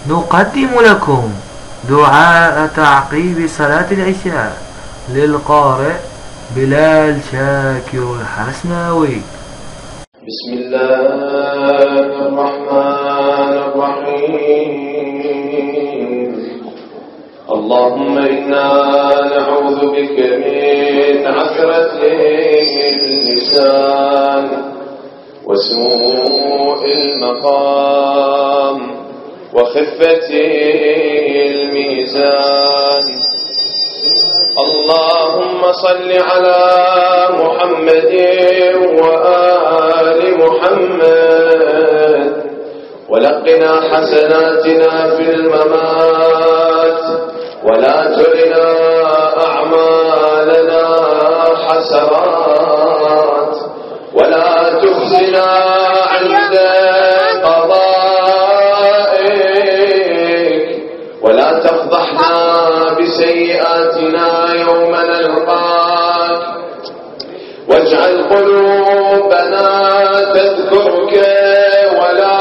نقدم لكم دعاء تعقيب صلاة العشاء للقارئ بلال شاكر الحسناوي. بسم الله الرحمن الرحيم. اللهم إنا نعوذ بك من عثرة اللسان وسوء المقام وخفة الميزان. اللهم صل على محمد وآل محمد ولقنا حسناتنا في الممات ولا ترنا أعمالنا حسرات ولا تخزنا عند قضائك ولا تفضحنا بسيئاتنا يوم نلقاك واجعل قلوبنا تذكرك ولا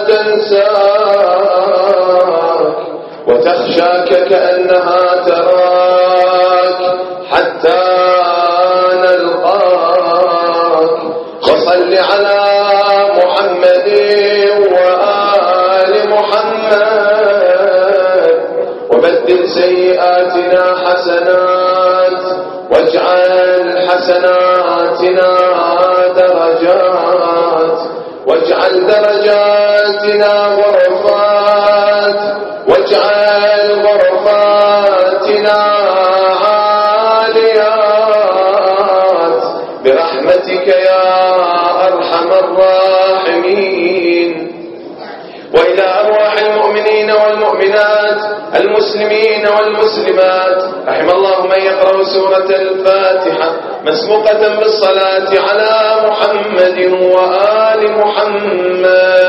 تنساك وتخشاك كأنها تراك حتى نلقاك. وصل على محمد وآل محمد وبدل سيئاتنا حسنات واجعل حسناتنا درجات واجعل درجاتنا غرفات واجعل غرفاتنا عاليات برحمتك يا أرحم الراحمين. وإلى أرواح المؤمنين والمؤمنات المسلمين والمسلمات رحم الله من يقرأ سورة الفاتحة مسبوقة بالصلاة على محمد وآل محمد.